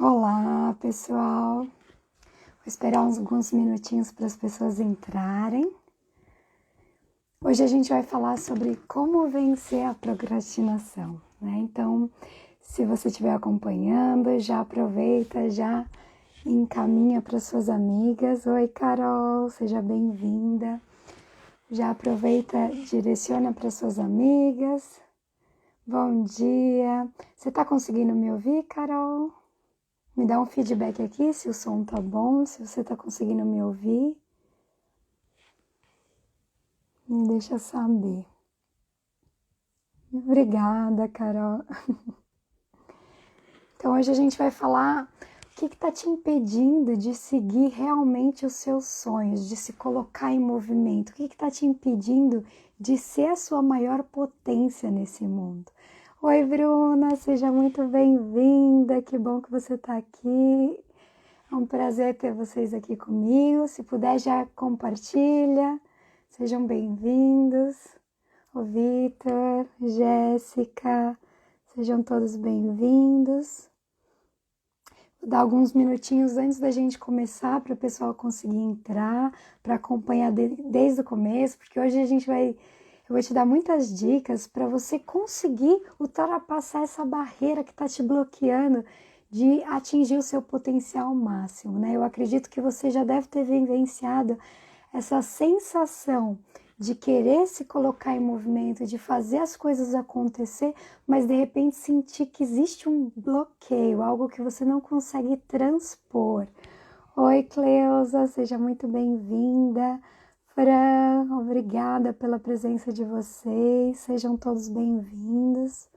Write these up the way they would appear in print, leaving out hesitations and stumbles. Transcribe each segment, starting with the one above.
Olá, pessoal. Vou esperar alguns minutinhos para as pessoas entrarem. Hoje a gente vai falar sobre como vencer a procrastinação, né? Então, se você estiver acompanhando, já aproveita, já encaminha para suas amigas. Oi, Carol, seja bem-vinda. Já aproveita, direciona para suas amigas. Bom dia. Você está conseguindo me ouvir, Carol? Me dá um feedback aqui se o som tá bom, se você tá conseguindo me ouvir. Me deixa saber. Obrigada, Carol. Então hoje a gente vai falar o que tá te impedindo de seguir realmente os seus sonhos, de se colocar em movimento. O que tá te impedindo de ser a sua maior potência nesse mundo. Oi, Bruna, seja muito bem-vinda. Que bom que você tá aqui. É um prazer ter vocês aqui comigo. Se puder, já compartilha. Sejam bem-vindos. O Vitor, Jéssica, sejam todos bem-vindos. Vou dar alguns minutinhos antes da gente começar para o pessoal conseguir entrar, para acompanhar desde o começo, porque hoje eu vou te dar muitas dicas para você conseguir ultrapassar essa barreira que está te bloqueando de atingir o seu potencial máximo, né? Eu acredito que você já deve ter vivenciado essa sensação de querer se colocar em movimento, de fazer as coisas acontecer, mas de repente sentir que existe um bloqueio, algo que você não consegue transpor. Oi, Cleusa, seja muito bem-vinda. Fran, obrigada pela presença de vocês, sejam todos bem-vindos.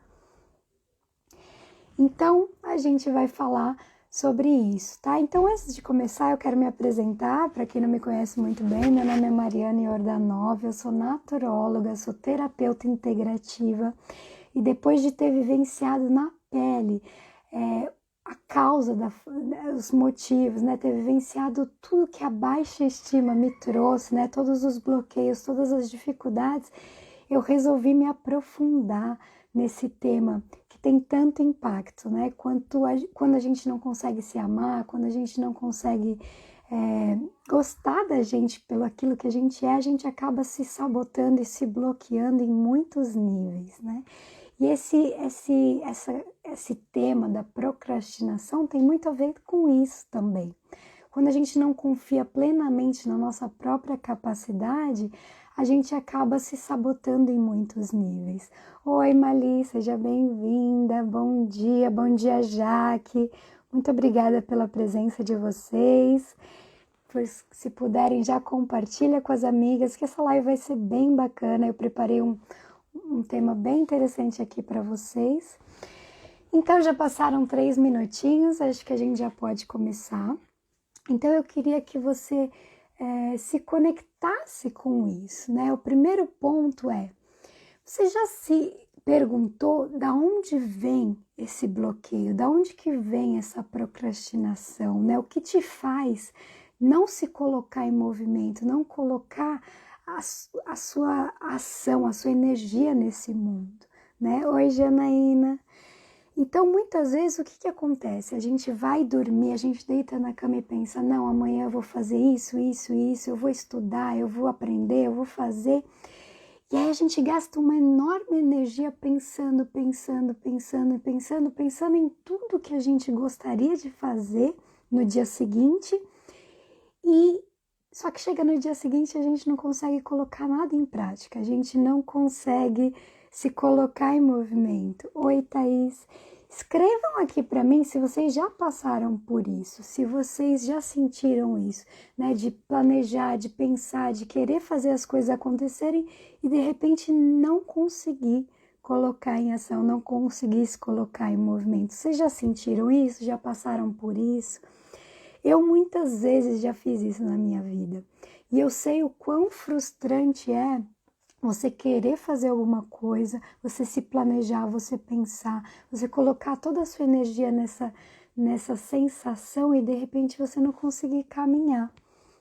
Então, a gente vai falar sobre isso, tá? Então, antes de começar, eu quero me apresentar. Para quem não me conhece muito bem, meu nome é Mariana Jordanov, eu sou naturóloga, sou terapeuta integrativa e depois de ter vivenciado na pele a causa, os motivos, né? Ter vivenciado tudo que a baixa estima me trouxe, né? Todos os bloqueios, todas as dificuldades, eu resolvi me aprofundar nesse tema que tem tanto impacto, né? Quando a gente não consegue se amar, quando a gente não consegue gostar da gente pelo aquilo que a gente acaba se sabotando e se bloqueando em muitos níveis, né? E esse tema da procrastinação tem muito a ver com isso também. Quando a gente não confia plenamente na nossa própria capacidade, a gente acaba se sabotando em muitos níveis. Oi, Mali, seja bem-vinda. Bom dia, Jaque. Muito obrigada pela presença de vocês. Pois, se puderem, já compartilha com as amigas, que essa live vai ser bem bacana. Eu preparei um tema bem interessante aqui para vocês. Então, já passaram 3 minutinhos, acho que a gente já pode começar. Então, eu queria que você se conectasse com isso, né? O primeiro ponto você já se perguntou da onde vem esse bloqueio, da onde que vem essa procrastinação, né? O que te faz não se colocar em movimento, não colocar a sua ação, a sua energia nesse mundo, né? Oi, Janaína. Então, muitas vezes, o que acontece? A gente vai dormir, a gente deita na cama e pensa, não, amanhã eu vou fazer isso, eu vou estudar, eu vou aprender, eu vou fazer. E aí a gente gasta uma enorme energia pensando em tudo que a gente gostaria de fazer no dia seguinte. E só que chega no dia seguinte a gente não consegue colocar nada em prática, a gente não consegue se colocar em movimento. Oi, Thaís. Escrevam aqui para mim se vocês já passaram por isso, se vocês já sentiram isso, né? De planejar, de pensar, de querer fazer as coisas acontecerem e de repente não conseguir colocar em ação, não conseguir se colocar em movimento. Vocês já sentiram isso? Já passaram por isso? Eu muitas vezes já fiz isso na minha vida e eu sei o quão frustrante é você querer fazer alguma coisa, você se planejar, você pensar, você colocar toda a sua energia nessa sensação e de repente você não conseguir caminhar,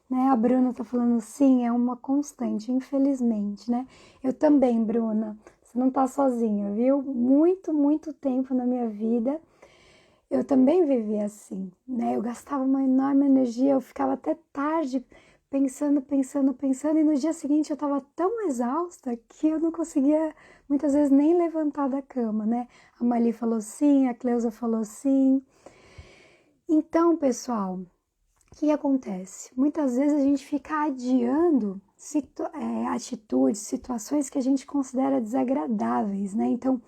né? A Bruna tá falando sim, é uma constante, infelizmente, né? Eu também, Bruna, você não tá sozinha, viu? Muito tempo na minha vida eu também vivia assim, né? Eu gastava uma enorme energia, eu ficava até tarde pensando, e no dia seguinte eu estava tão exausta que eu não conseguia muitas vezes nem levantar da cama, né? A Mali falou sim, a Cleusa falou sim. Então, pessoal, o que acontece? Muitas vezes a gente fica adiando atitudes, situações que a gente considera desagradáveis, né? Então,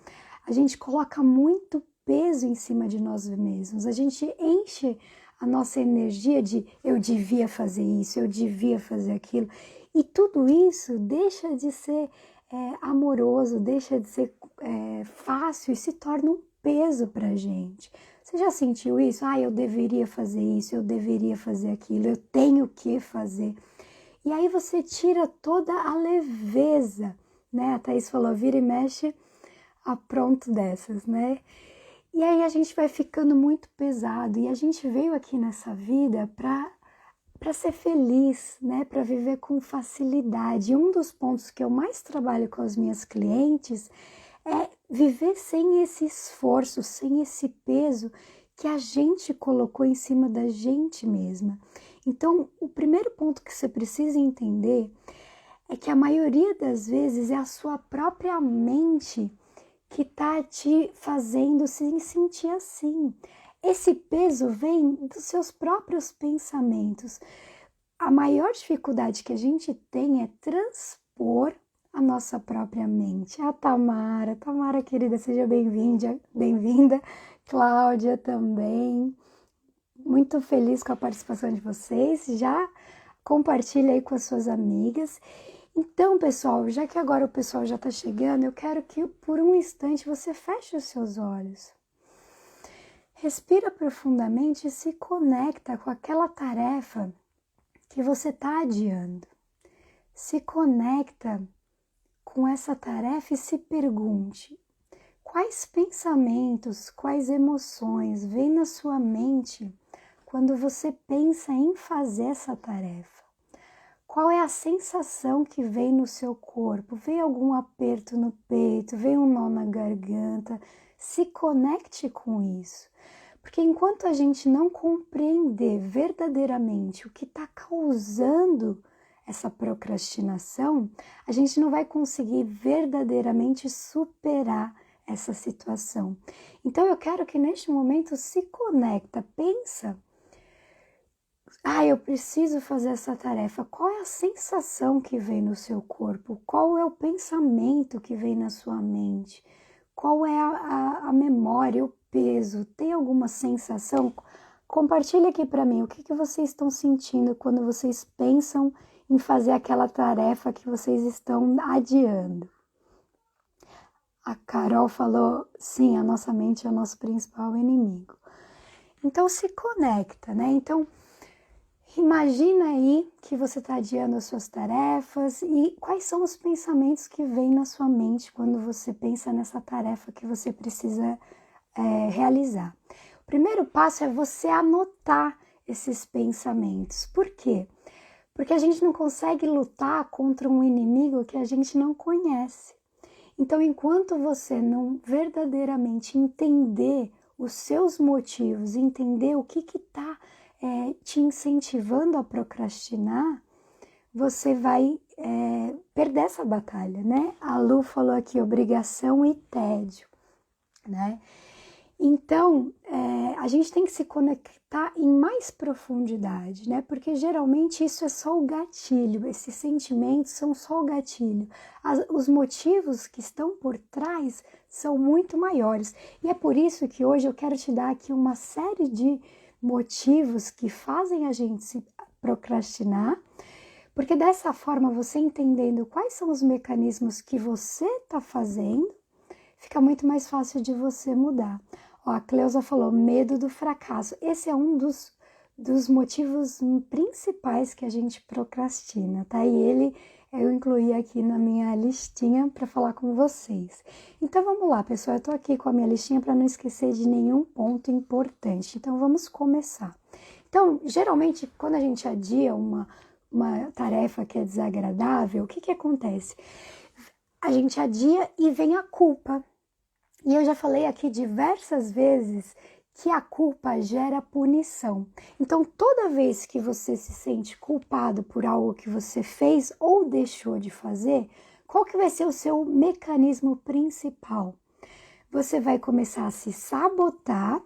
a gente coloca muito peso em cima de nós mesmos, a gente enche a nossa energia de eu devia fazer isso, eu devia fazer aquilo, e tudo isso deixa de ser amoroso, deixa de ser fácil e se torna um peso pra gente. Você já sentiu isso? Ah, eu deveria fazer isso, eu deveria fazer aquilo, eu tenho que fazer. E aí você tira toda a leveza, né? A Thaís falou, vira e mexe, apronto dessas, né? E aí a gente vai ficando muito pesado e a gente veio aqui nessa vida para ser feliz, né? Para viver com facilidade. E um dos pontos que eu mais trabalho com as minhas clientes é viver sem esse esforço, sem esse peso que a gente colocou em cima da gente mesma. Então, o primeiro ponto que você precisa entender é que a maioria das vezes é a sua própria mente que está te fazendo se sentir assim. Esse peso vem dos seus próprios pensamentos. A maior dificuldade que a gente tem é transpor a nossa própria mente. A Tamara querida, seja bem-vinda. Cláudia também. Muito feliz com a participação de vocês. Já compartilha aí com as suas amigas. Então, pessoal, já que agora o pessoal já está chegando, eu quero que por um instante você feche os seus olhos. Respira profundamente e se conecta com aquela tarefa que você está adiando. Se conecta com essa tarefa e se pergunte: quais pensamentos, quais emoções vêm na sua mente quando você pensa em fazer essa tarefa? Qual é a sensação que vem no seu corpo? Vem algum aperto no peito? Vem um nó na garganta? Se conecte com isso. Porque enquanto a gente não compreender verdadeiramente o que está causando essa procrastinação, a gente não vai conseguir verdadeiramente superar essa situação. Então eu quero que neste momento se conecta, pensa: eu preciso fazer essa tarefa. Qual é a sensação que vem no seu corpo? Qual é o pensamento que vem na sua mente? Qual é a memória, o peso? Tem alguma sensação? Compartilha aqui para mim o que vocês estão sentindo quando vocês pensam em fazer aquela tarefa que vocês estão adiando. A Carol falou, sim, a nossa mente é o nosso principal inimigo. Então se conecta, né? Então imagina aí que você está adiando as suas tarefas e quais são os pensamentos que vêm na sua mente quando você pensa nessa tarefa que você precisa realizar. O primeiro passo é você anotar esses pensamentos. Por quê? Porque a gente não consegue lutar contra um inimigo que a gente não conhece. Então, enquanto você não verdadeiramente entender os seus motivos, entender o que está te incentivando a procrastinar, você vai perder essa batalha, né? A Lu falou aqui, obrigação e tédio, né? Então, a gente tem que se conectar em mais profundidade, né? Porque geralmente isso é só o gatilho, esses sentimentos são só o gatilho. Os motivos que estão por trás são muito maiores. E é por isso que hoje eu quero te dar aqui uma série de motivos que fazem a gente se procrastinar, porque dessa forma, você entendendo quais são os mecanismos que você está fazendo, fica muito mais fácil de você mudar. Ó, a Cleusa falou, medo do fracasso. Esse é um dos motivos principais que a gente procrastina, tá? E eu incluí aqui na minha listinha para falar com vocês. Então vamos lá, pessoal, eu tô aqui com a minha listinha para não esquecer de nenhum ponto importante. Então vamos começar. Então, geralmente, quando a gente adia uma tarefa que é desagradável, o que acontece? A gente adia e vem a culpa. E eu já falei aqui diversas vezes que a culpa gera punição. Então, toda vez que você se sente culpado por algo que você fez ou deixou de fazer, qual que vai ser o seu mecanismo principal? Você vai começar a se sabotar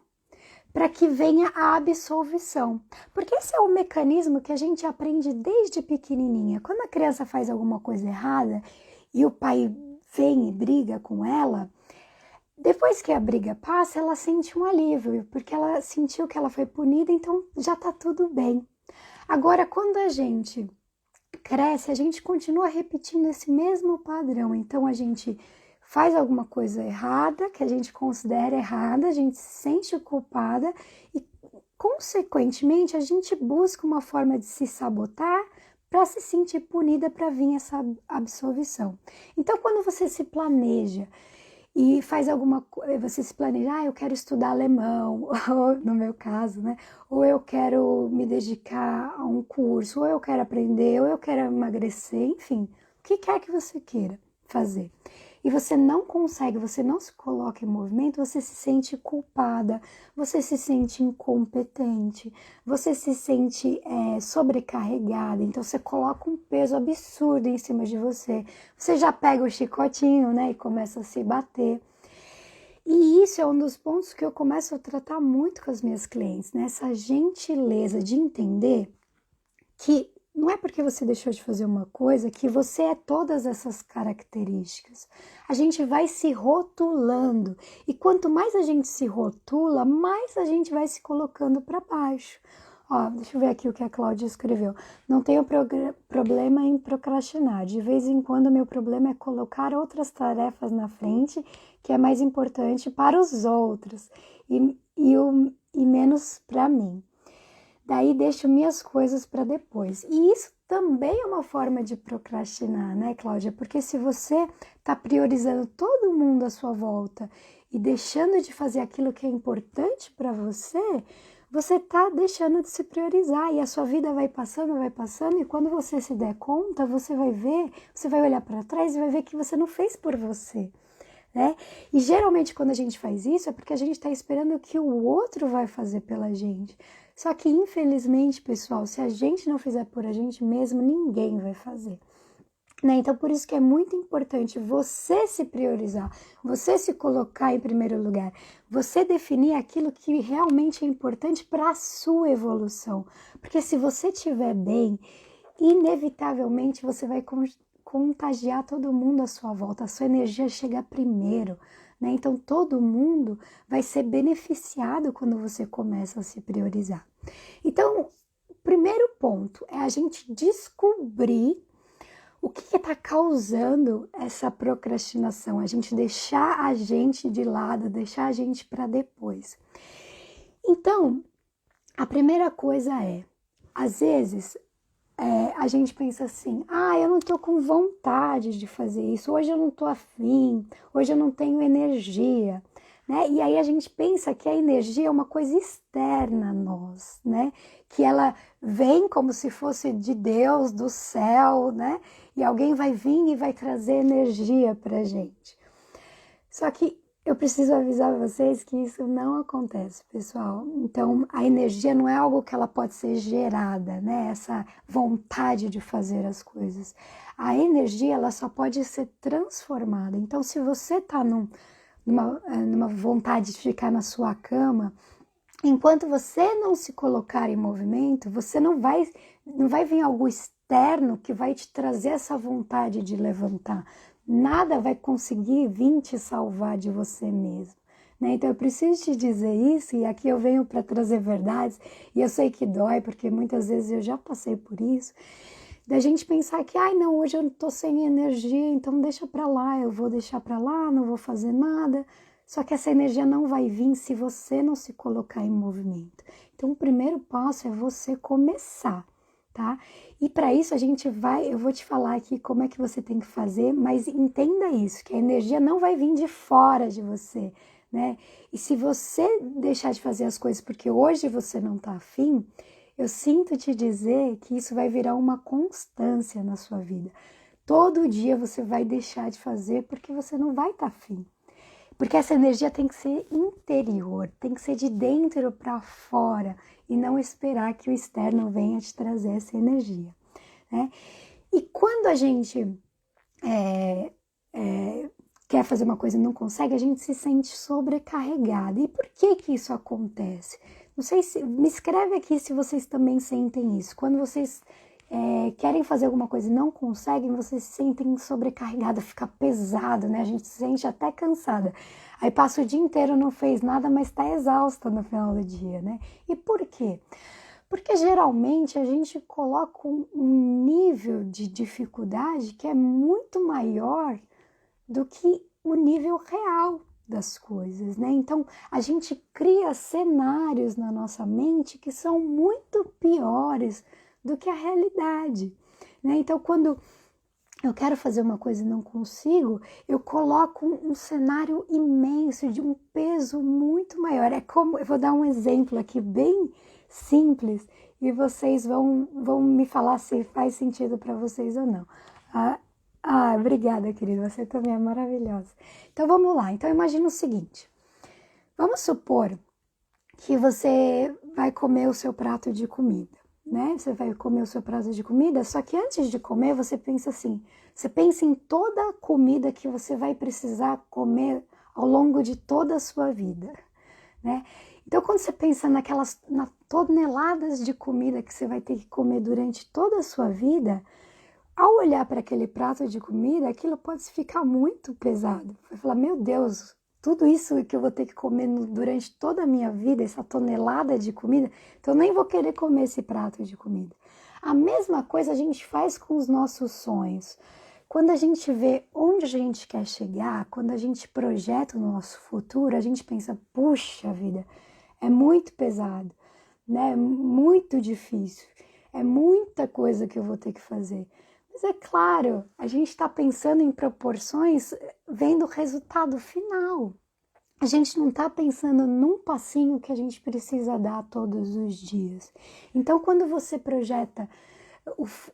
para que venha a absolvição. Porque esse é o mecanismo que a gente aprende desde pequenininha. Quando a criança faz alguma coisa errada e o pai vem e briga com ela, depois que a briga passa, ela sente um alívio, porque ela sentiu que ela foi punida, então já tá tudo bem. Agora, quando a gente cresce, a gente continua repetindo esse mesmo padrão. Então, a gente faz alguma coisa errada, que a gente considera errada, a gente se sente culpada e, consequentemente, a gente busca uma forma de se sabotar para se sentir punida, para vir essa absolvição. Então, quando você se planeja e faz alguma coisa, você se planeja, eu quero estudar alemão, ou, no meu caso, né? Ou eu quero me dedicar a um curso, ou eu quero aprender, ou eu quero emagrecer, enfim, o que quer que você queira fazer. E você não consegue, você não se coloca em movimento, você se sente culpada, você se sente incompetente, você se sente sobrecarregada, então você coloca um peso absurdo em cima de você. Você já pega o chicotinho, né, e começa a se bater. E isso é um dos pontos que eu começo a tratar muito com as minhas clientes, né? Essa gentileza de entender que não é porque você deixou de fazer uma coisa que você é todas essas características. A gente vai se rotulando e quanto mais a gente se rotula, mais a gente vai se colocando para baixo. Ó, deixa eu ver aqui o que a Cláudia escreveu. Não tenho problema em procrastinar. De vez em quando, meu problema é colocar outras tarefas na frente, que é mais importante para os outros e menos para mim. Daí deixo minhas coisas para depois. E isso também é uma forma de procrastinar, né, Cláudia? Porque se você está priorizando todo mundo à sua volta e deixando de fazer aquilo que é importante para você, você está deixando de se priorizar e a sua vida vai passando, e quando você se der conta, você vai ver, você vai olhar para trás e vai ver que você não fez por você. Né? E geralmente quando a gente faz isso é porque a gente está esperando que o outro vai fazer pela gente. Só que infelizmente, pessoal, se a gente não fizer por a gente mesmo, ninguém vai fazer. Né? Então por isso que é muito importante você se priorizar, você se colocar em primeiro lugar, você definir aquilo que realmente é importante para a sua evolução. Porque se você estiver bem, inevitavelmente você vai contagiar todo mundo à sua volta, a sua energia chega primeiro, né? Então todo mundo vai ser beneficiado quando você começa a se priorizar. Então, o primeiro ponto é a gente descobrir o que está causando essa procrastinação, a gente deixar a gente de lado, deixar a gente para depois. Então, a primeira coisa é, às vezes, a gente pensa assim, eu não tô com vontade de fazer isso, hoje eu não tô afim, hoje eu não tenho energia, né? E aí a gente pensa que a energia é uma coisa externa a nós, né? Que ela vem como se fosse de Deus, do céu, né? E alguém vai vir e vai trazer energia pra gente. Só que eu preciso avisar vocês que isso não acontece, pessoal. Então, a energia não é algo que ela pode ser gerada, né? Essa vontade de fazer as coisas. A energia, ela só pode ser transformada. Então, se você está numa vontade de ficar na sua cama, enquanto você não se colocar em movimento, você não vai vir algo externo que vai te trazer essa vontade de levantar. Nada vai conseguir vir te salvar de você mesmo, né? Então eu preciso te dizer isso e aqui eu venho para trazer verdades e eu sei que dói porque muitas vezes eu já passei por isso, da gente pensar que, não, hoje eu tô sem energia, então deixa para lá, eu vou deixar para lá, não vou fazer nada. Só que essa energia não vai vir se você não se colocar em movimento. Então o primeiro passo é você começar. Tá? E para isso eu vou te falar aqui como é que você tem que fazer, mas entenda isso, que a energia não vai vir de fora de você, né? E se você deixar de fazer as coisas porque hoje você não tá afim, eu sinto te dizer que isso vai virar uma constância na sua vida. Todo dia você vai deixar de fazer porque você não vai estar afim. Porque essa energia tem que ser interior, tem que ser de dentro para fora e não esperar que o externo venha te trazer essa energia, né? E quando a gente quer fazer uma coisa e não consegue, a gente se sente sobrecarregada. E por que que isso acontece? Não sei se... Me escreve aqui se vocês também sentem isso. Quando vocês querem fazer alguma coisa e não conseguem, vocês se sentem sobrecarregada, fica pesado, né? A gente se sente até cansada. Aí passa o dia inteiro, não fez nada, mas está exausta no final do dia, né? E por quê? Porque geralmente a gente coloca um nível de dificuldade que é muito maior do que o nível real das coisas, né? Então a gente cria cenários na nossa mente que são muito piores do que a realidade, né? Então quando eu quero fazer uma coisa e não consigo, eu coloco um cenário imenso, de um peso muito maior. É como, eu vou dar um exemplo aqui bem simples e vocês vão me falar se faz sentido para vocês ou não. Obrigada, querida, você também é maravilhosa. Então vamos lá. Então imagina o seguinte: vamos supor que você vai comer o seu prato de comida, né? Você vai comer o seu prato de comida, só que antes de comer você pensa assim, você pensa em toda a comida que você vai precisar comer ao longo de toda a sua vida, né? Então quando você pensa nas toneladas de comida que você vai ter que comer durante toda a sua vida, ao olhar para aquele prato de comida, aquilo pode ficar muito pesado. Vai falar, meu Deus, tudo isso que eu vou ter que comer durante toda a minha vida, essa tonelada de comida, então eu nem vou querer comer esse prato de comida. A mesma coisa a gente faz com os nossos sonhos. Quando a gente vê onde a gente quer chegar, quando a gente projeta o nosso futuro, a gente pensa, puxa vida, é muito pesado, né? É muito difícil, é muita coisa que eu vou ter que fazer. Mas é claro, a gente está pensando em proporções vendo o resultado final. A gente não está pensando num passinho que a gente precisa dar todos os dias. Então, quando você projeta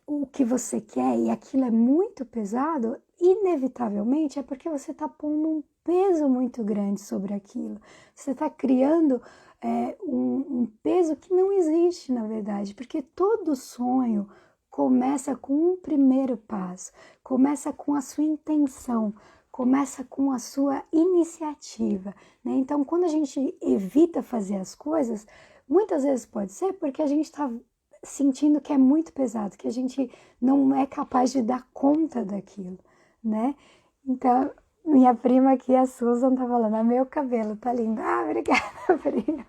o que você quer e aquilo é muito pesado, inevitavelmente é porque você está pondo um peso muito grande sobre aquilo. Você está criando um peso que não existe, na verdade, porque todo sonho começa com um primeiro passo, começa com a sua intenção, começa com a sua iniciativa, né? Então, quando a gente evita fazer as coisas, muitas vezes pode ser porque a gente está sentindo que é muito pesado, que a gente não é capaz de dar conta daquilo, né? Então, minha prima aqui, a Susan, tá falando, meu cabelo tá lindo. Obrigada, prima.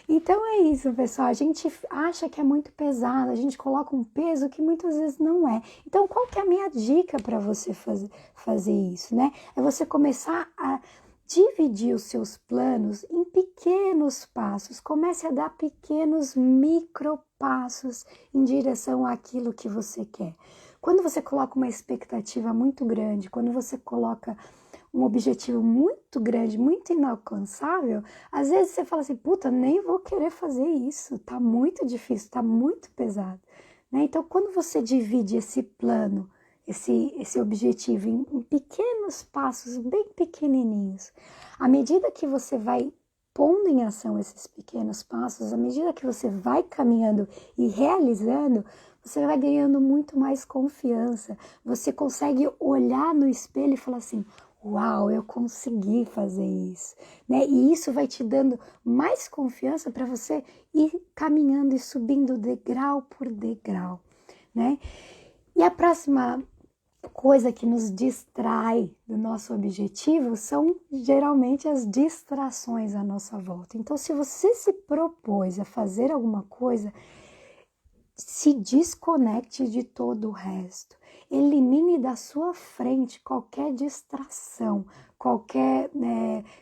Então é isso, pessoal, a gente acha que é muito pesado, a gente coloca um peso que muitas vezes não é. Então qual que é a minha dica para você fazer isso, né? É você começar a dividir os seus planos em pequenos passos, comece a dar pequenos micropassos em direção àquilo que você quer. Quando você coloca uma expectativa muito grande, quando você coloca um objetivo muito grande, muito inalcançável, às vezes você fala assim, puta, nem vou querer fazer isso, tá muito difícil, tá muito pesado, né? Então, quando você divide esse plano, esse objetivo em pequenos passos, bem pequenininhos, à medida que você vai pondo em ação esses pequenos passos, à medida que você vai caminhando e realizando, você vai ganhando muito mais confiança, você consegue olhar no espelho e falar assim, uau, eu consegui fazer isso, né? E isso vai te dando mais confiança para você ir caminhando e subindo degrau por degrau, né? E a próxima coisa que nos distrai do nosso objetivo são geralmente as distrações à nossa volta. Então, se você se propôs a fazer alguma coisa, se desconecte de todo o resto. Elimine da sua frente qualquer distração, qualquer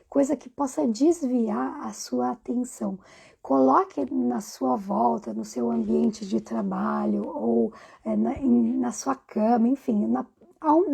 coisa que possa desviar a sua atenção. Coloque na sua volta, no seu ambiente de trabalho ou na sua cama, enfim,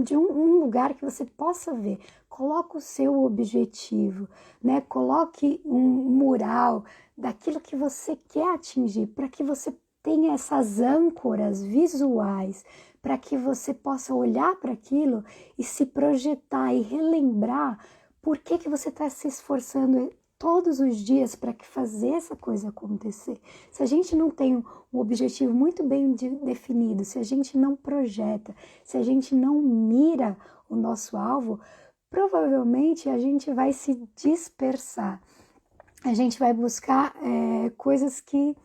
de um lugar que você possa ver. Coloque o seu objetivo, né? Coloque um mural daquilo que você quer atingir, para que você tenha essas âncoras visuais, para que você possa olhar para aquilo e se projetar e relembrar por que que você está se esforçando todos os dias para fazer essa coisa acontecer? Se a gente não tem um objetivo muito bem definido, se a gente não projeta, se a gente não mira o nosso alvo, provavelmente a gente vai se dispersar. A gente vai buscar coisas que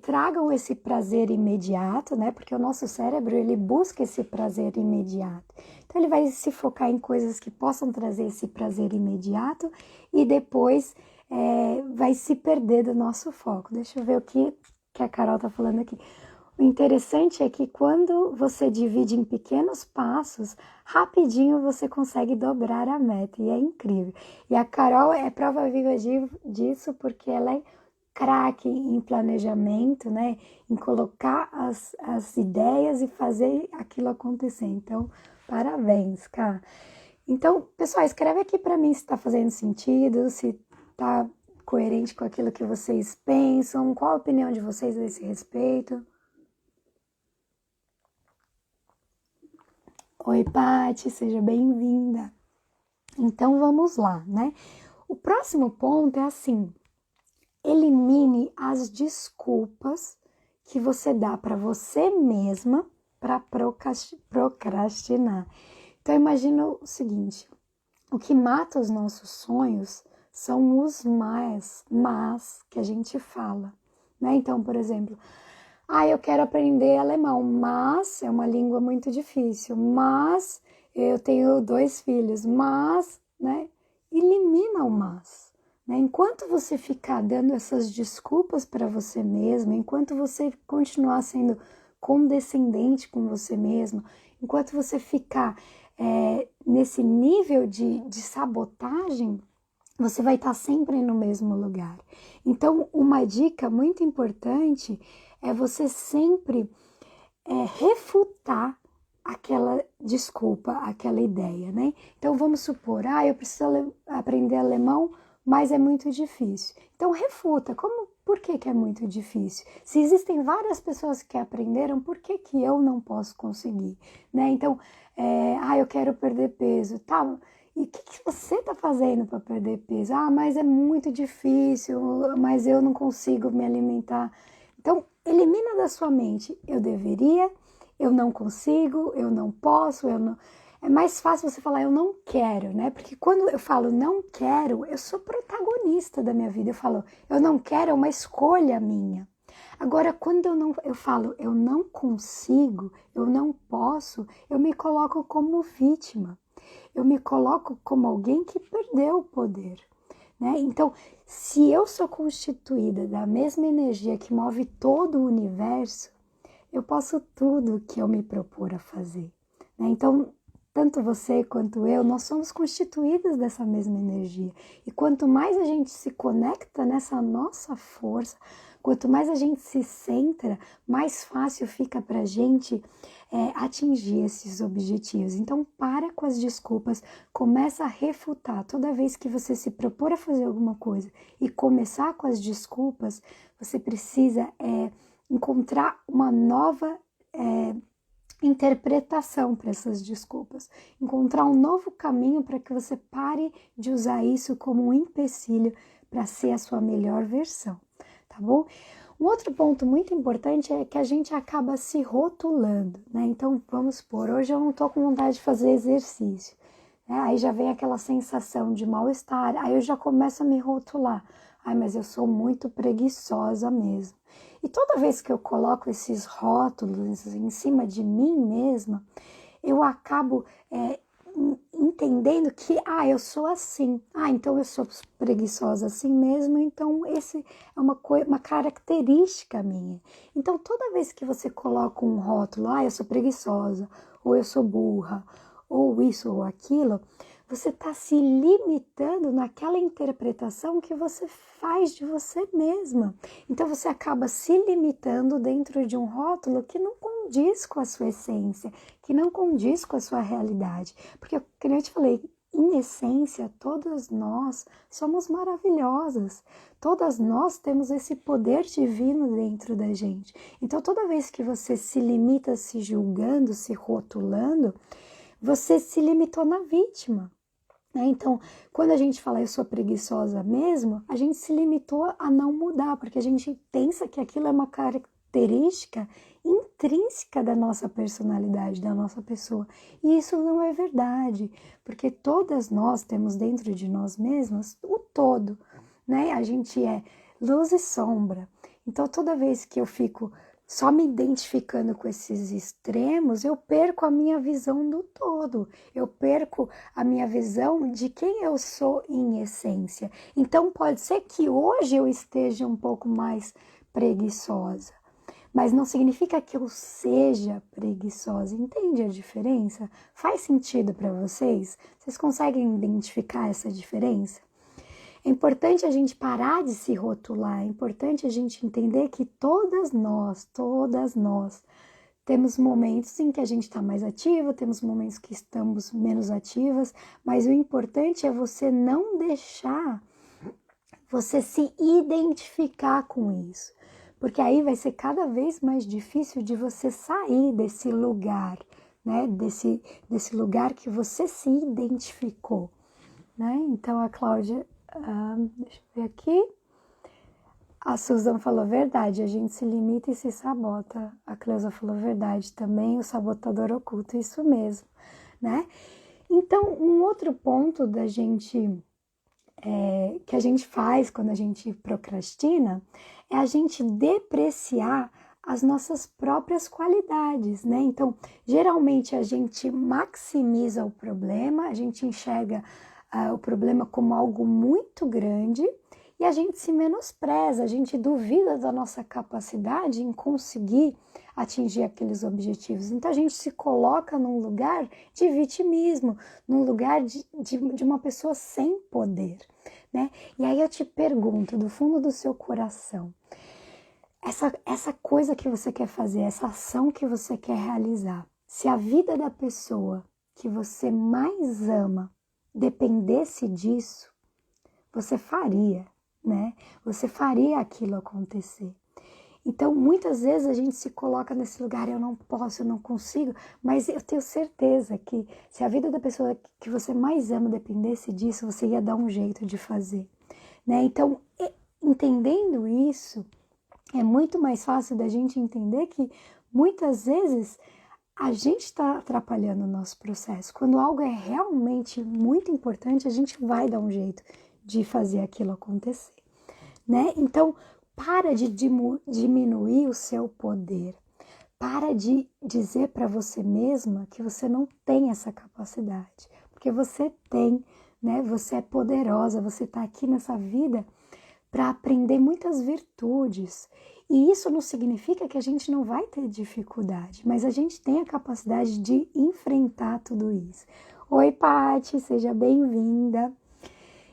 tragam esse prazer imediato, né? Porque o nosso cérebro, ele busca esse prazer imediato. Então, ele vai se focar em coisas que possam trazer esse prazer imediato e depois vai se perder do nosso foco. Deixa eu ver o que a Carol tá falando aqui. O interessante é que quando você divide em pequenos passos, rapidinho você consegue dobrar a meta, e é incrível. E a Carol é prova viva disso, porque ela é craque em planejamento, né? Em colocar as ideias e fazer aquilo acontecer. Então, parabéns, cara. Então, pessoal, escreve aqui para mim se está fazendo sentido, se está coerente com aquilo que vocês pensam, qual a opinião de vocês a esse respeito. Oi, Paty, seja bem-vinda. Então, vamos lá, né? O próximo ponto é assim: elimine as desculpas que você dá para você mesma para procrastinar. Então, imagina o seguinte: o que mata os nossos sonhos são os mas que a gente fala, né? Então, por exemplo, eu quero aprender alemão, mas é uma língua muito difícil, mas eu tenho 2 filhos, mas, né? Elimina o mas. Né? Enquanto você ficar dando essas desculpas para você mesma, enquanto você continuar sendo condescendente com você mesma, enquanto você ficar nesse nível de sabotagem, você vai estar sempre no mesmo lugar. Então, uma dica muito importante é você sempre refutar aquela desculpa, aquela ideia, né? Então, vamos supor, eu preciso aprender alemão, mas é muito difícil. Então, refuta. Por que é muito difícil? Se existem várias pessoas que aprenderam, por que eu não posso conseguir? Né? Então, eu quero perder peso, tá? E o que você está fazendo para perder peso? Mas é muito difícil, mas eu não consigo me alimentar. Então, elimina da sua mente, eu deveria, eu não consigo, eu não posso, eu não... É mais fácil você falar eu não quero, né? Porque quando eu falo não quero, eu sou protagonista da minha vida. Eu falo eu não quero, é uma escolha minha. Agora, quando eu falo eu não consigo, eu não posso, eu me coloco como vítima. Eu me coloco como alguém que perdeu o poder. Né? Então, se eu sou constituída da mesma energia que move todo o universo, eu posso tudo que eu me propor a fazer. Né? Então, tanto você quanto eu, nós somos constituídas dessa mesma energia. E quanto mais a gente se conecta nessa nossa força, quanto mais a gente se centra, mais fácil fica para a gente atingir esses objetivos. Então, para com as desculpas, começa a refutar. Toda vez que você se propor a fazer alguma coisa e começar com as desculpas, você precisa encontrar uma nova interpretação para essas desculpas, encontrar um novo caminho para que você pare de usar isso como um empecilho para ser a sua melhor versão, tá bom? Um outro ponto muito importante é que a gente acaba se rotulando, né? Então, vamos supor, hoje eu não estou com vontade de fazer exercício, né? Aí já vem aquela sensação de mal-estar, aí eu já começo a me rotular, mas eu sou muito preguiçosa mesmo. E toda vez que eu coloco esses rótulos em cima de mim mesma, eu acabo entendendo que, eu sou assim. Então eu sou preguiçosa assim mesmo, então esse é uma característica minha. Então toda vez que você coloca um rótulo, eu sou preguiçosa, ou eu sou burra, ou isso ou aquilo, você está se limitando naquela interpretação que você faz de você mesma. Então você acaba se limitando dentro de um rótulo que não condiz com a sua essência, que não condiz com a sua realidade. Porque, como eu te falei, em essência, todas nós somos maravilhosas. Todas nós temos esse poder divino dentro da gente. Então toda vez que você se limita se julgando, se rotulando, você se limitou na vítima. né? Então, quando a gente fala eu sou preguiçosa mesmo, a gente se limitou a não mudar, porque a gente pensa que aquilo é uma característica intrínseca da nossa personalidade, da nossa pessoa. E isso não é verdade, porque todas nós temos dentro de nós mesmas o todo, né? A gente é luz e sombra. Então, toda vez que eu fico só me identificando com esses extremos, eu perco a minha visão do todo, eu perco a minha visão de quem eu sou em essência. Então, pode ser que hoje eu esteja um pouco mais preguiçosa, mas não significa que eu seja preguiçosa. Entende a diferença? Faz sentido para vocês? Vocês conseguem identificar essa diferença? É importante a gente parar de se rotular, é importante a gente entender que todas nós temos momentos em que a gente está mais ativa, temos momentos que estamos menos ativas, mas o importante é você não deixar você se identificar com isso, porque aí vai ser cada vez mais difícil de você sair desse lugar, né? Desse lugar que você se identificou, né? Então a Cláudia, deixa eu ver aqui. A Susan falou verdade, a gente se limita e se sabota. A Cleusa falou verdade também, o sabotador oculto, isso mesmo, né? Então, um outro ponto da gente que a gente faz quando a gente procrastina é a gente depreciar as nossas próprias qualidades, né? Então, geralmente a gente maximiza o problema, a gente enxerga o problema como algo muito grande e a gente se menospreza, a gente duvida da nossa capacidade em conseguir atingir aqueles objetivos. Então a gente se coloca num lugar de vitimismo, num lugar de uma pessoa sem poder, né? E aí eu te pergunto, do fundo do seu coração, essa coisa que você quer fazer, essa ação que você quer realizar, se a vida da pessoa que você mais ama dependesse disso, você faria, né? Você faria aquilo acontecer. Então, muitas vezes a gente se coloca nesse lugar, eu não posso, eu não consigo, mas eu tenho certeza que se a vida da pessoa que você mais ama dependesse disso, você ia dar um jeito de fazer, né? Então, entendendo isso, é muito mais fácil da gente entender que muitas vezes a gente está atrapalhando o nosso processo. Quando algo é realmente muito importante, a gente vai dar um jeito de fazer aquilo acontecer, né? Então, para de diminuir o seu poder. Para de dizer para você mesma que você não tem essa capacidade. Porque você tem, né? Você é poderosa, você está aqui nessa vida para aprender muitas virtudes. E isso não significa que a gente não vai ter dificuldade, mas a gente tem a capacidade de enfrentar tudo isso. Oi, Paty, seja bem-vinda.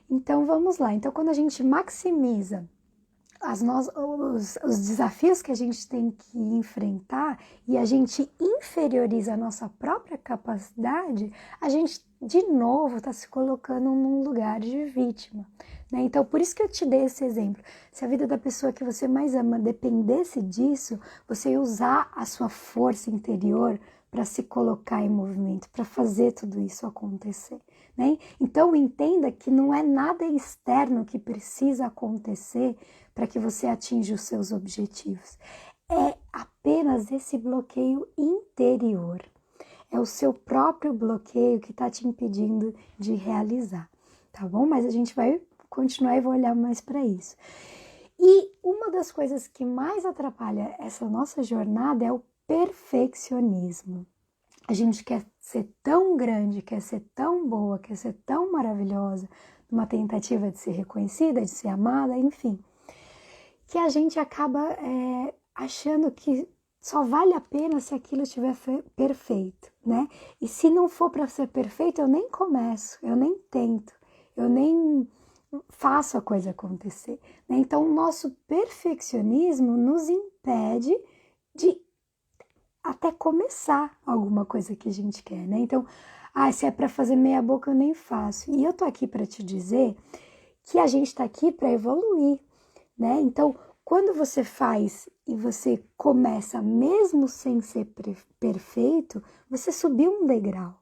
Então, vamos lá. Então, quando a gente maximiza os desafios que a gente tem que enfrentar e a gente inferioriza a nossa própria capacidade, a gente de novo está se colocando num lugar de vítima, né? Então, por isso que eu te dei esse exemplo. Se a vida da pessoa que você mais ama dependesse disso, você ia usar a sua força interior para se colocar em movimento, para fazer tudo isso acontecer, né? Então, entenda que não é nada externo que precisa acontecer para que você atinja os seus objetivos. É apenas esse bloqueio interior. É o seu próprio bloqueio que está te impedindo de realizar, tá bom? Mas a gente vai continuar e vou olhar mais para isso. E uma das coisas que mais atrapalha essa nossa jornada é o perfeccionismo. A gente quer ser tão grande, quer ser tão boa, quer ser tão maravilhosa, numa tentativa de ser reconhecida, de ser amada, enfim, que a gente acaba achando que só vale a pena se aquilo estiver perfeito, né? E se não for para ser perfeito, eu nem começo, eu nem tento, eu nem faço a coisa acontecer, né? Então, o nosso perfeccionismo nos impede de até começar alguma coisa que a gente quer, né? Então, se é para fazer meia boca, eu nem faço. E eu tô aqui para te dizer que a gente está aqui para evoluir, né? Então, quando você faz e você começa mesmo sem ser perfeito, você subiu um degrau.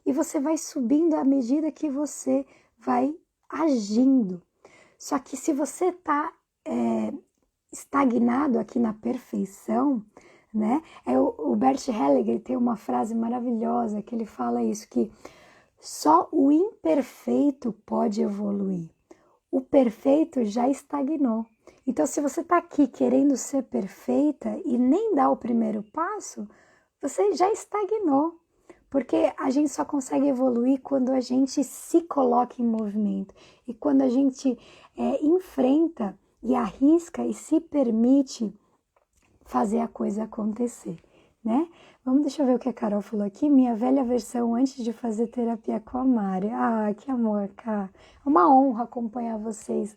e você vai subindo à medida que você vai agindo. Só que se você está estagnado aqui na perfeição, né? O Bert Hellinger tem uma frase maravilhosa que ele fala isso, que só o imperfeito pode evoluir. O perfeito já estagnou. Então, se você está aqui querendo ser perfeita e nem dá o primeiro passo, você já estagnou. Porque a gente só consegue evoluir quando a gente se coloca em movimento e quando a gente enfrenta e arrisca e se permite fazer a coisa acontecer, né? Deixa eu ver o que a Carol falou aqui. Minha velha versão antes de fazer terapia com a Mari. Ah, que amor, cara. É uma honra acompanhar vocês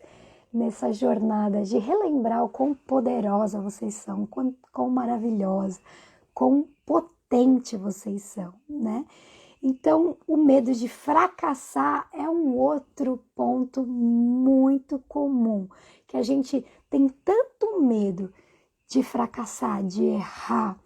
nessa jornada de relembrar o quão poderosa vocês são, quão maravilhosa, quão potente vocês são, né? Então, o medo de fracassar é um outro ponto muito comum, que a gente tem tanto medo de fracassar, de errar,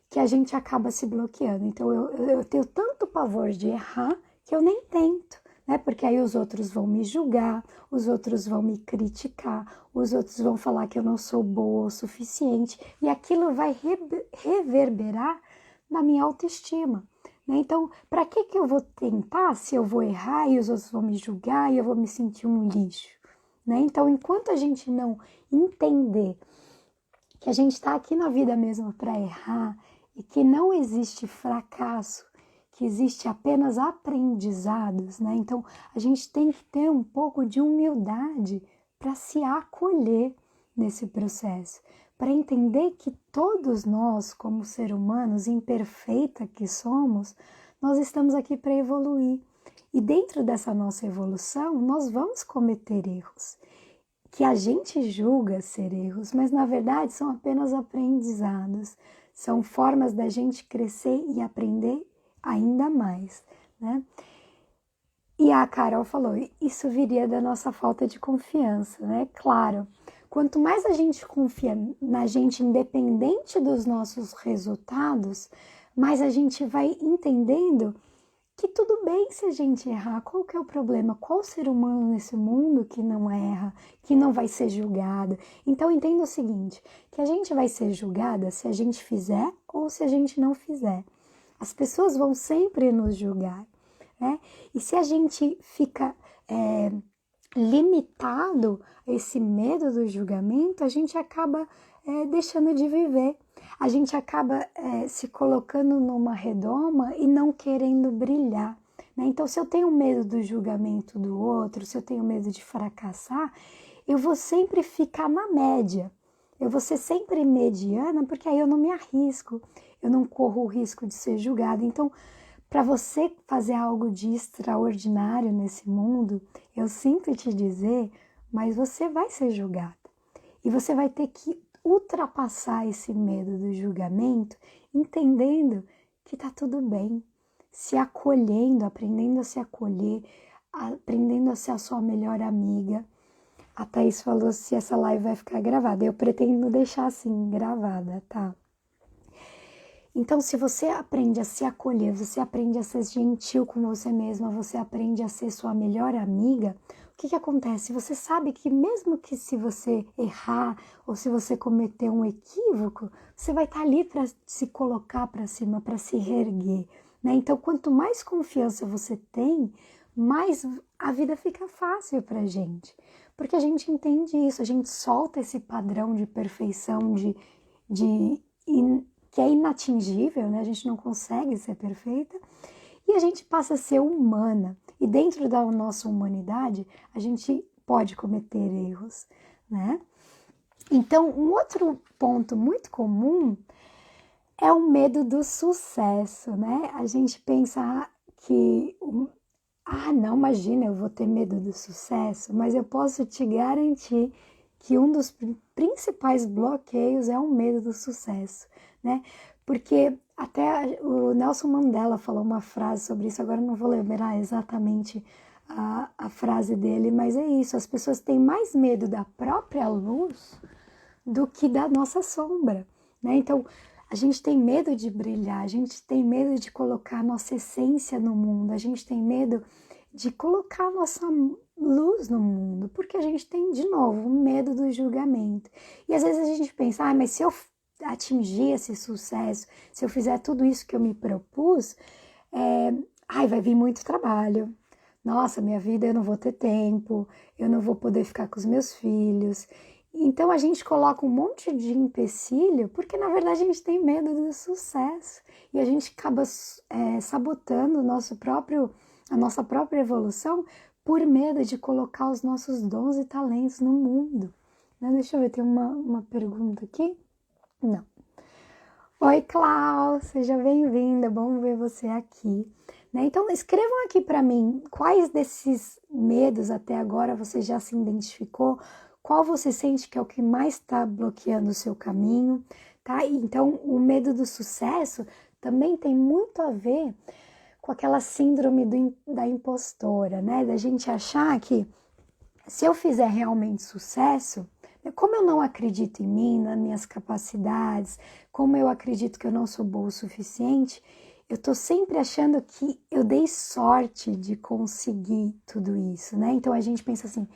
que a gente acaba se bloqueando. Então, eu tenho tanto pavor de errar que eu nem tento, né? Porque aí os outros vão me julgar, os outros vão me criticar, os outros vão falar que eu não sou boa o suficiente, e aquilo vai reverberar na minha autoestima, né? Então, para que eu vou tentar se eu vou errar e os outros vão me julgar e eu vou me sentir um lixo, né? Então, enquanto a gente não entender que a gente está aqui na vida mesmo para errar e que não existe fracasso, que existe apenas aprendizados, né? Então, a gente tem que ter um pouco de humildade para se acolher nesse processo, para entender que todos nós, como seres humanos imperfeita que somos, nós estamos aqui para evoluir. E dentro dessa nossa evolução, nós vamos cometer erros, que a gente julga ser erros, mas na verdade são apenas aprendizados, são formas da gente crescer e aprender ainda mais, né? E a Carol falou, isso viria da nossa falta de confiança, né? Claro, quanto mais a gente confia na gente, independente dos nossos resultados, mais a gente vai entendendo que tudo bem se a gente errar. Qual que é o problema? Qual ser humano nesse mundo que não erra, que não vai ser julgado? Então entenda o seguinte, que a gente vai ser julgada se a gente fizer ou se a gente não fizer. As pessoas vão sempre nos julgar, né? E se a gente fica limitado a esse medo do julgamento, a gente acaba deixando de viver. A gente acaba se colocando numa redoma e não querendo brilhar, né? Então, se eu tenho medo do julgamento do outro, se eu tenho medo de fracassar, eu vou sempre ficar na média. Eu vou ser sempre mediana, porque aí eu não me arrisco, eu não corro o risco de ser julgada. Então, para você fazer algo de extraordinário nesse mundo, eu sinto te dizer, mas você vai ser julgada. E você vai ter que ultrapassar esse medo do julgamento, entendendo que tá tudo bem, se acolhendo, aprendendo a se acolher, aprendendo a ser a sua melhor amiga. A Thaís falou se essa live vai ficar gravada. Eu pretendo deixar assim, gravada, tá? Então, se você aprende a se acolher, você aprende a ser gentil com você mesma, você aprende a ser sua melhor amiga, o que acontece? Você sabe que mesmo que se você errar ou se você cometer um equívoco, você vai estar ali para se colocar para cima, para se reerguer, né? Então, quanto mais confiança você tem, mais a vida fica fácil para gente. Porque a gente entende isso, a gente solta esse padrão de perfeição, que é inatingível, né? A gente não consegue ser perfeita, e a gente passa a ser humana. E dentro da nossa humanidade, a gente pode cometer erros, né? Então, um outro ponto muito comum é o medo do sucesso, né? A gente pensa que, não, imagina, eu vou ter medo do sucesso, mas eu posso te garantir que um dos principais bloqueios é o medo do sucesso, né? Porque até o Nelson Mandela falou uma frase sobre isso, agora não vou lembrar exatamente a frase dele, mas é isso, as pessoas têm mais medo da própria luz do que da nossa sombra, né? Então, A gente tem medo de brilhar, a gente tem medo de colocar a nossa essência no mundo, a gente tem medo de colocar a nossa luz no mundo, porque a gente tem, de novo, medo do julgamento. E às vezes a gente pensa, mas se eu atingir esse sucesso, se eu fizer tudo isso que eu me propus, vai vir muito trabalho. Nossa, minha vida eu não vou ter tempo, eu não vou poder ficar com os meus filhos. Então a gente coloca um monte de empecilho porque na verdade a gente tem medo do sucesso e a gente acaba sabotando a nossa própria evolução por medo de colocar os nossos dons e talentos no mundo. Deixa eu ver, tem uma pergunta aqui? Não. Oi, Klaus, seja bem-vinda, bom ver você aqui. Então, escrevam aqui para mim quais desses medos até agora você já se identificou, qual você sente que é o que mais está bloqueando o seu caminho, tá? Então, o medo do sucesso também tem muito a ver com aquela síndrome da impostora, né? Da gente achar que se eu fizer realmente sucesso, como eu não acredito em mim, nas minhas capacidades, como eu acredito que eu não sou boa o suficiente, eu tô sempre achando que eu dei sorte de conseguir tudo isso, né? Então a gente pensa assim,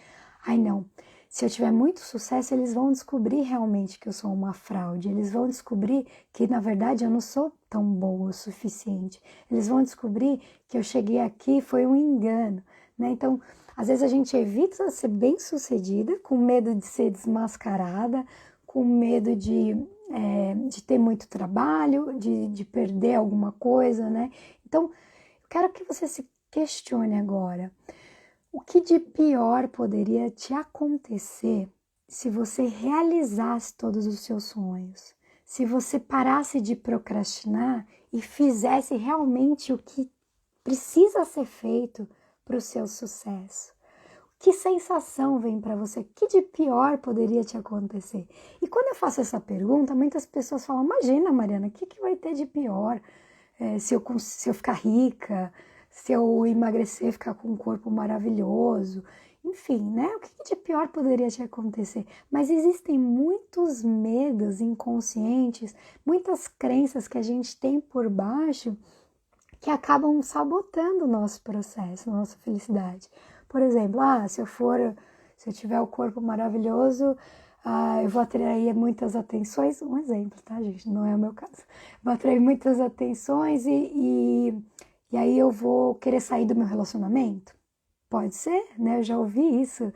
não, se eu tiver muito sucesso, eles vão descobrir realmente que eu sou uma fraude, eles vão descobrir que na verdade eu não sou tão boa o suficiente, eles vão descobrir que eu cheguei aqui foi um engano, né? Então, às vezes a gente evita ser bem-sucedida, com medo de ser desmascarada, com medo de ter muito trabalho, de perder alguma coisa, né? Então, eu quero que você se questione agora. O que de pior poderia te acontecer se você realizasse todos os seus sonhos? Se você parasse de procrastinar e fizesse realmente o que precisa ser feito para o seu sucesso? Que sensação vem para você? O que de pior poderia te acontecer? E quando eu faço essa pergunta, muitas pessoas falam, imagina, Mariana, o que vai ter de pior se eu ficar rica, se eu emagrecer, ficar com um corpo maravilhoso? Enfim, né? O que de pior poderia te acontecer? Mas existem muitos medos inconscientes, muitas crenças que a gente tem por baixo que acabam sabotando o nosso processo, a nossa felicidade. Por exemplo, se eu tiver o corpo maravilhoso, eu vou atrair muitas atenções. Um exemplo, tá, gente? Não é o meu caso. Vou atrair muitas atenções e aí eu vou querer sair do meu relacionamento? Pode ser, né? Eu já ouvi isso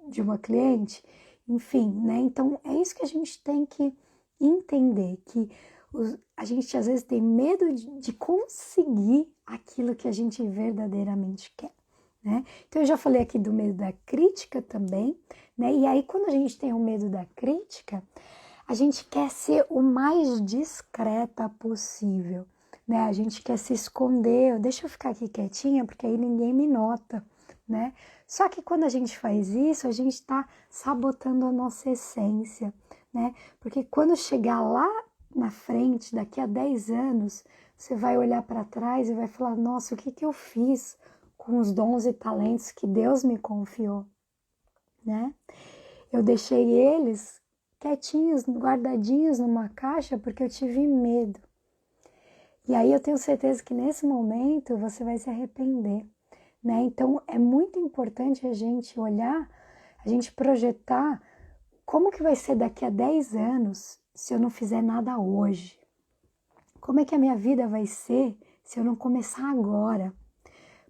de uma cliente. Enfim, né? Então, é isso que a gente tem que entender, que a gente às vezes tem medo de conseguir aquilo que a gente verdadeiramente quer, né? Então eu já falei aqui do medo da crítica também, né? E aí quando a gente tem o medo da crítica, a gente quer ser o mais discreta possível, né? A gente quer se esconder, deixa eu ficar aqui quietinha porque aí ninguém me nota, né? Só que quando a gente faz isso, a gente está sabotando a nossa essência, né? Porque quando chegar lá na frente, daqui a 10 anos, você vai olhar para trás e vai falar, nossa, o que eu fiz com os dons e talentos que Deus me confiou, né? Eu deixei eles quietinhos, guardadinhos numa caixa porque eu tive medo. E aí eu tenho certeza que nesse momento você vai se arrepender, né? Então é muito importante a gente olhar, a gente projetar como que vai ser daqui a 10 anos se eu não fizer nada hoje? Como é que a minha vida vai ser se eu não começar agora?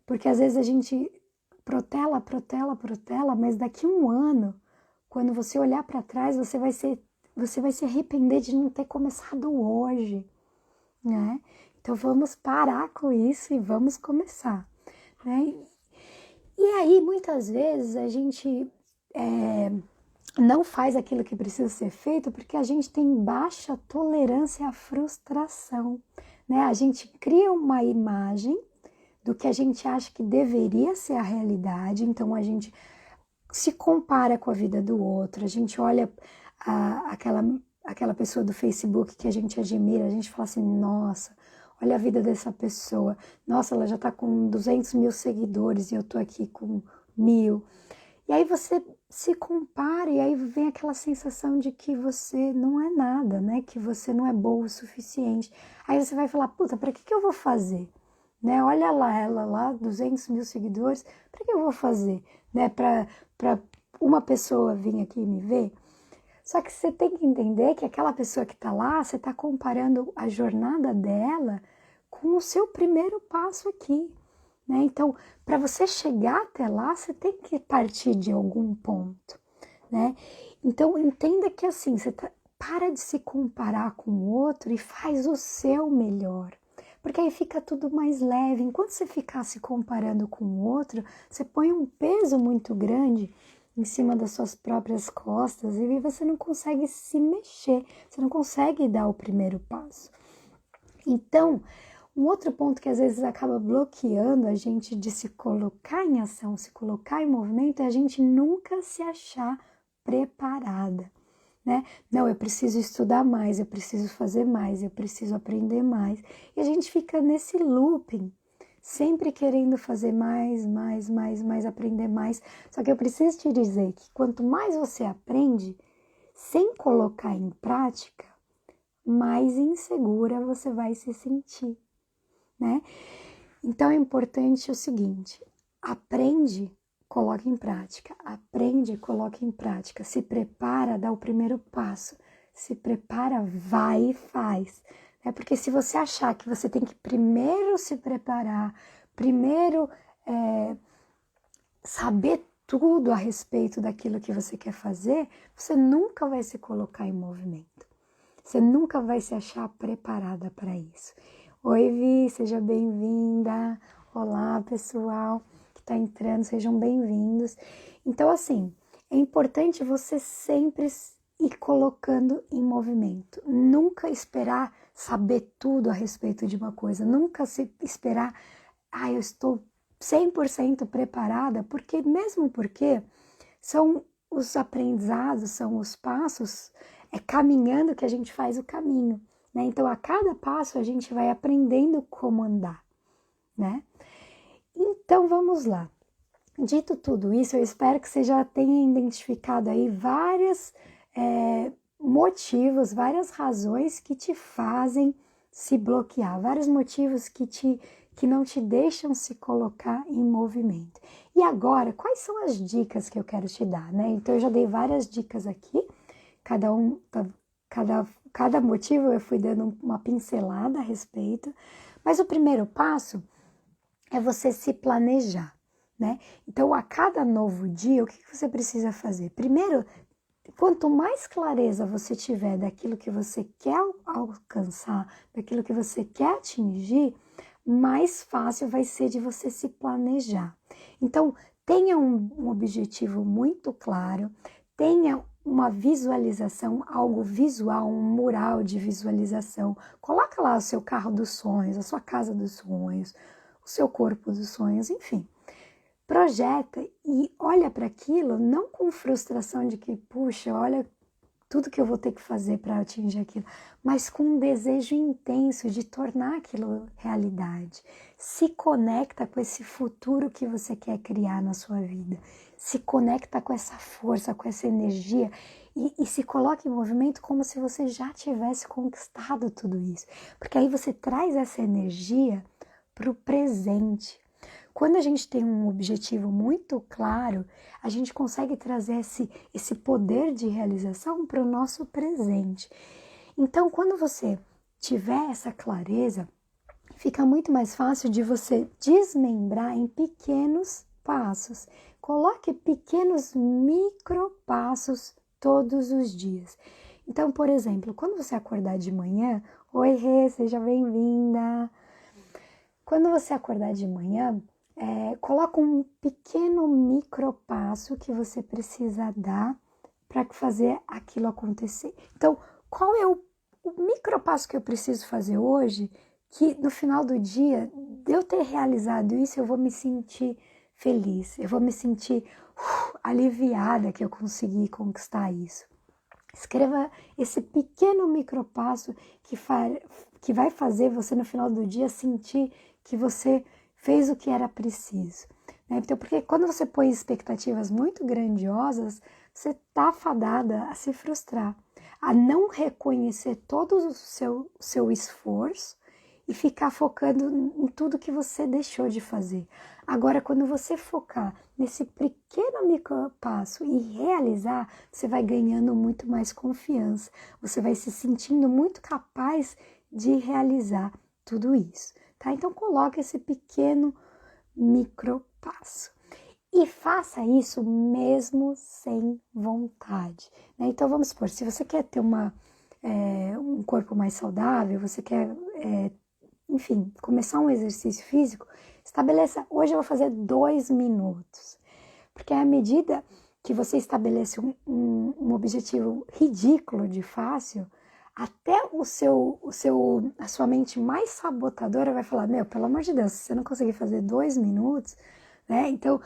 Porque às vezes a gente protela, mas daqui a um ano, quando você olhar para trás, você vai se arrepender de não ter começado hoje, né? Então vamos parar com isso e vamos começar, né? E aí, muitas vezes, a gente não faz aquilo que precisa ser feito porque a gente tem baixa tolerância à frustração, né? A gente cria uma imagem do que a gente acha que deveria ser a realidade, então a gente se compara com a vida do outro, a gente olha aquela pessoa do Facebook que a gente admira, a gente fala assim, nossa, olha a vida dessa pessoa, nossa, ela já tá com 200 mil seguidores e eu tô aqui com 1000. E aí você se compara e aí vem aquela sensação de que você não é nada, né? Que você não é boa o suficiente. Aí você vai falar, puta, pra que eu vou fazer? Né? Olha lá, ela lá, 200 mil seguidores, pra que eu vou fazer? Né? Pra uma pessoa vir aqui me ver? Só que você tem que entender que aquela pessoa que tá lá, você tá comparando a jornada dela com o seu primeiro passo aqui. Né? Então, para você chegar até lá, você tem que partir de algum ponto, né? Então, entenda que assim, para de se comparar com o outro e faz o seu melhor, porque aí fica tudo mais leve. Enquanto você ficar se comparando com o outro, você põe um peso muito grande em cima das suas próprias costas e você não consegue se mexer, você não consegue dar o primeiro passo. Então, um outro ponto que às vezes acaba bloqueando a gente de se colocar em ação, se colocar em movimento, é a gente nunca se achar preparada, né? Não, eu preciso estudar mais, eu preciso fazer mais, eu preciso aprender mais. E a gente fica nesse looping, sempre querendo fazer mais, aprender mais. Só que eu preciso te dizer que quanto mais você aprende, sem colocar em prática, mais insegura você vai se sentir. Né? Então é importante o seguinte: aprende, coloca em prática, aprende, coloca em prática, se prepara, dá o primeiro passo, se prepara, vai e faz. Porque se você achar que você tem que primeiro se preparar, primeiro saber tudo a respeito daquilo que você quer fazer, você nunca vai se colocar em movimento, você nunca vai se achar preparada para isso. Oi, Vi, seja bem-vinda. Olá, pessoal que está entrando, sejam bem-vindos. Então, assim, é importante você sempre ir colocando em movimento. Nunca esperar saber tudo a respeito de uma coisa. Nunca se esperar, eu estou 100% preparada, porque são os aprendizados, são os passos, caminhando que a gente faz o caminho. Né? Então, a cada passo a gente vai aprendendo como andar, né? Então, vamos lá. Dito tudo isso, eu espero que você já tenha identificado aí vários motivos, várias razões que te fazem se bloquear, vários motivos que não te deixam se colocar em movimento. E agora, quais são as dicas que eu quero te dar, né? Então, eu já dei várias dicas aqui, cada motivo eu fui dando uma pincelada a respeito, mas o primeiro passo é você se planejar, né? Então, a cada novo dia, o que você precisa fazer? Primeiro, quanto mais clareza você tiver daquilo que você quer alcançar, daquilo que você quer atingir, mais fácil vai ser de você se planejar. Então, tenha um objetivo muito claro, tenha uma visualização, algo visual, um mural de visualização. Coloca lá o seu carro dos sonhos, a sua casa dos sonhos, o seu corpo dos sonhos, enfim. Projeta e olha para aquilo não com frustração de que, puxa, olha tudo que eu vou ter que fazer para atingir aquilo, mas com um desejo intenso de tornar aquilo realidade. Se conecta com esse futuro que você quer criar na sua vida. Se conecta com essa força, com essa energia e se coloca em movimento como se você já tivesse conquistado tudo isso. Porque aí você traz essa energia para o presente. Quando a gente tem um objetivo muito claro, a gente consegue trazer esse poder de realização para o nosso presente. Então, quando você tiver essa clareza, fica muito mais fácil de você desmembrar em pequenos passos. Coloque pequenos micropassos todos os dias. Então, por exemplo, quando você acordar de manhã, oi Rê, seja bem-vinda. Quando você acordar de manhã, coloca um pequeno micropasso que você precisa dar para fazer aquilo acontecer. Então, qual é o micropasso que eu preciso fazer hoje que no final do dia, de eu ter realizado isso, eu vou me sentir feliz, eu vou me sentir aliviada que eu consegui conquistar isso. Escreva esse pequeno micropasso que vai fazer você no final do dia sentir que você fez o que era preciso. né? Então, porque quando você põe expectativas muito grandiosas, você está fadada a se frustrar, a não reconhecer todo o seu esforço e ficar focando em tudo que você deixou de fazer. Agora, quando você focar nesse pequeno micro passo e realizar, você vai ganhando muito mais confiança, você vai se sentindo muito capaz de realizar tudo isso, tá? Então, coloque esse pequeno micro passo. E faça isso mesmo sem vontade, né? Então, vamos supor, se você quer ter um corpo mais saudável, você quer, enfim, começar um exercício físico, estabeleça, hoje eu vou fazer 2 minutos. Porque à medida que você estabelece um objetivo ridículo de fácil, até a sua mente mais sabotadora vai falar, meu, pelo amor de Deus, se você não conseguir fazer 2 minutos, né? Então,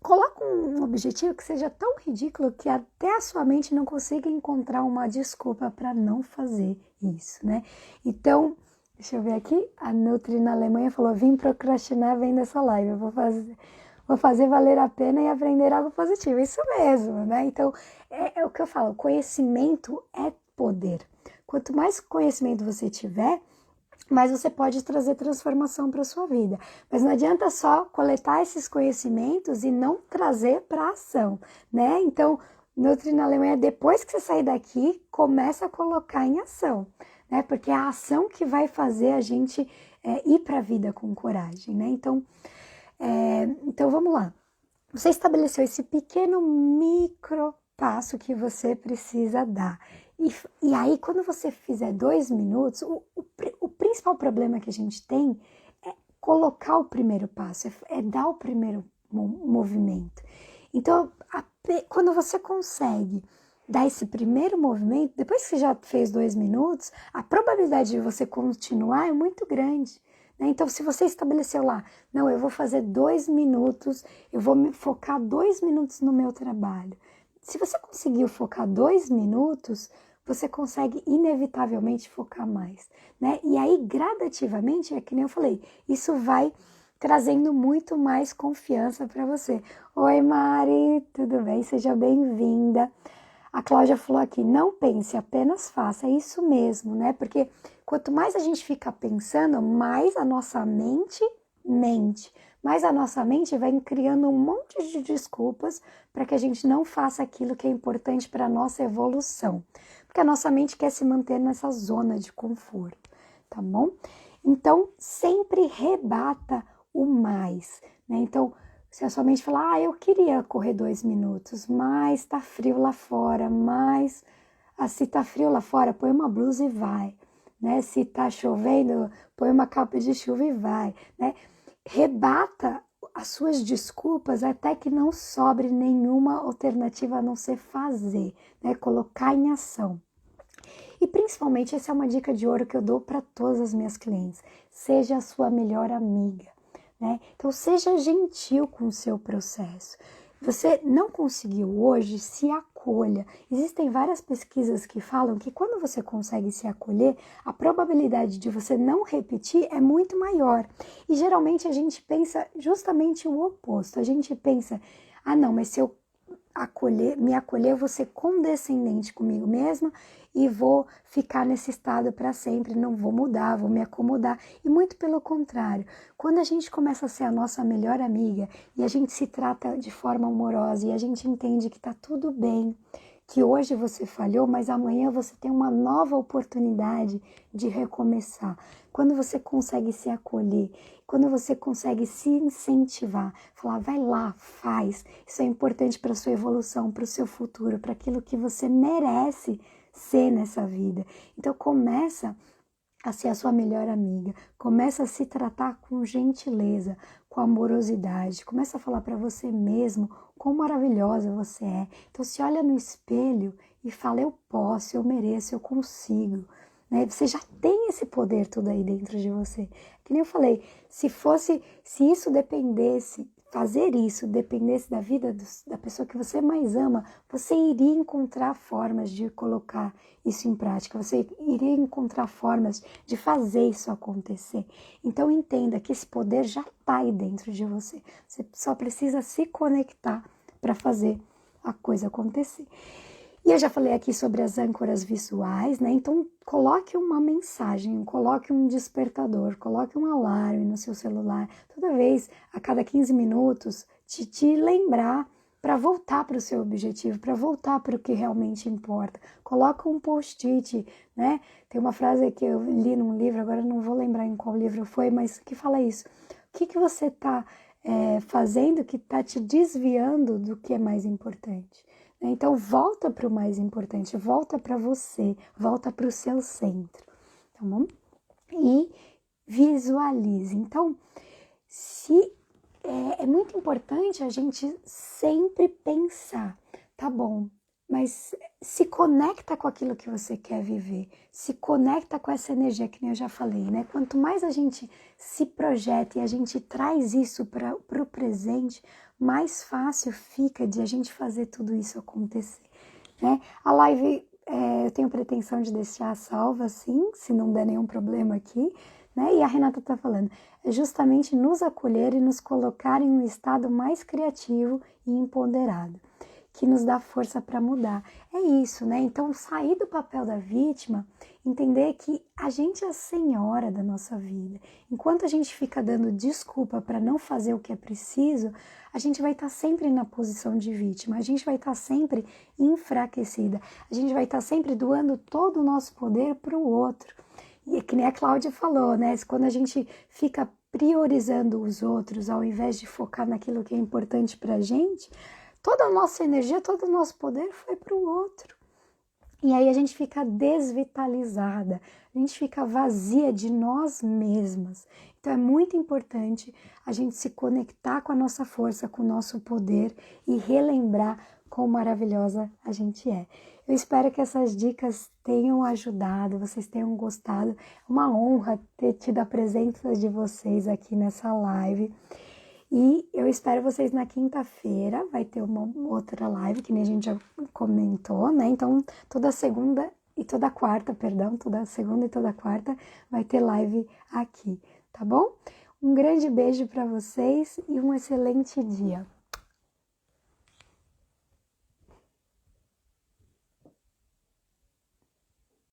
coloca um objetivo que seja tão ridículo que até a sua mente não consiga encontrar uma desculpa para não fazer isso, né? Então, deixa eu ver aqui, a Nutri na Alemanha falou, vim procrastinar vendo essa live, eu vou fazer valer a pena e aprender algo positivo, isso mesmo, né? Então, é o que eu falo, conhecimento é poder. Quanto mais conhecimento você tiver, mais você pode trazer transformação para a sua vida. Mas não adianta só coletar esses conhecimentos e não trazer para a ação, né? Então, Nutri na Alemanha, depois que você sair daqui, começa a colocar em ação, né? Porque é a ação que vai fazer a gente ir para a vida com coragem, né? Então, vamos lá. Você estabeleceu esse pequeno micro passo que você precisa dar. E aí, quando você fizer 2 minutos, o principal problema que a gente tem é colocar o primeiro passo, é dar o primeiro movimento. Então, quando você consegue dar esse primeiro movimento, depois que você já fez 2 minutos, a probabilidade de você continuar é muito grande. Então, se você estabeleceu lá, não, eu vou fazer 2 minutos, eu vou me focar 2 minutos no meu trabalho. Se você conseguiu focar 2 minutos, você consegue inevitavelmente focar mais, né? E aí, gradativamente, é que nem eu falei, isso vai trazendo muito mais confiança para você. Oi, Mari, tudo bem? Seja bem-vinda. A Cláudia falou aqui, não pense, apenas faça, é isso mesmo, né? Porque quanto mais a gente fica pensando, mais a nossa mente mente. Mais a nossa mente vai criando um monte de desculpas para que a gente não faça aquilo que é importante para a nossa evolução. Porque a nossa mente quer se manter nessa zona de conforto, tá bom? Então, sempre rebata o mais, né? Então, se a sua mente falar, eu queria correr 2 minutos, mas tá frio lá fora, se tá frio lá fora, põe uma blusa e vai, né? Se tá chovendo, põe uma capa de chuva e vai, né? Rebata as suas desculpas até que não sobre nenhuma alternativa a não ser fazer, né? Colocar em ação. E principalmente, essa é uma dica de ouro que eu dou para todas as minhas clientes. Seja a sua melhor amiga, né? Então, seja gentil com o seu processo. Você não conseguiu hoje, se acolha. Existem várias pesquisas que falam que quando você consegue se acolher, a probabilidade de você não repetir é muito maior. E geralmente a gente pensa justamente o oposto. A gente pensa, não, mas se eu me acolher, eu vou ser condescendente comigo mesma e vou ficar nesse estado para sempre, não vou mudar, vou me acomodar. E muito pelo contrário, quando a gente começa a ser a nossa melhor amiga e a gente se trata de forma amorosa e a gente entende que tá tudo bem, que hoje você falhou, mas amanhã você tem uma nova oportunidade de recomeçar. Quando você consegue se acolher, quando você consegue se incentivar, falar, vai lá, faz. Isso é importante para a sua evolução, para o seu futuro, para aquilo que você merece ser nessa vida. Então começa a ser a sua melhor amiga, começa a se tratar com gentileza, com amorosidade, começa a falar para você mesmo quão maravilhosa você é. Então se olha no espelho e fala, eu posso, eu mereço, eu consigo, né? Você já tem esse poder todo aí dentro de você. Que nem eu falei, se isso dependesse, fazer isso dependesse da vida da pessoa que você mais ama, você iria encontrar formas de colocar isso em prática, você iria encontrar formas de fazer isso acontecer. Então entenda que esse poder já está aí dentro de você. Você só precisa se conectar para fazer a coisa acontecer. E eu já falei aqui sobre as âncoras visuais, né? Então coloque uma mensagem, coloque um despertador, coloque um alarme no seu celular, toda vez, a cada 15 minutos, te lembrar para voltar para o seu objetivo, para voltar para o que realmente importa. Coloca um post-it, né? Tem uma frase que eu li num livro, agora eu não vou lembrar em qual livro foi, mas que fala isso. O que você está fazendo que está te desviando do que é mais importante? Então, volta para o mais importante, volta para você, volta para o seu centro, tá bom? E visualize. Então, é muito importante a gente sempre pensar, tá bom, mas se conecta com aquilo que você quer viver, se conecta com essa energia que nem eu já falei, né? Quanto mais a gente se projeta e a gente traz isso para o presente, mais fácil fica de a gente fazer tudo isso acontecer, né? A live eu tenho pretensão de deixar salva, sim, se não der nenhum problema aqui, né? E a Renata tá falando, é justamente nos acolher e nos colocar em um estado mais criativo e empoderado, que nos dá força para mudar. É isso, né? Então, sair do papel da vítima, entender que a gente é a senhora da nossa vida. Enquanto a gente fica dando desculpa para não fazer o que é preciso, a gente vai estar sempre na posição de vítima, a gente vai estar sempre enfraquecida, a gente vai estar sempre doando todo o nosso poder para o outro. E é que nem a Cláudia falou, né? Quando a gente fica priorizando os outros ao invés de focar naquilo que é importante para a gente, toda a nossa energia, todo o nosso poder foi para o outro. E aí a gente fica desvitalizada, a gente fica vazia de nós mesmas. Então é muito importante a gente se conectar com a nossa força, com o nosso poder e relembrar quão maravilhosa a gente é. Eu espero que essas dicas tenham ajudado, vocês tenham gostado. É uma honra ter tido a presença de vocês aqui nessa live. E eu espero vocês na quinta-feira, vai ter uma outra live, que nem a gente já comentou, né? Então, toda segunda e toda quarta vai ter live aqui, tá bom? Um grande beijo para vocês e um excelente dia.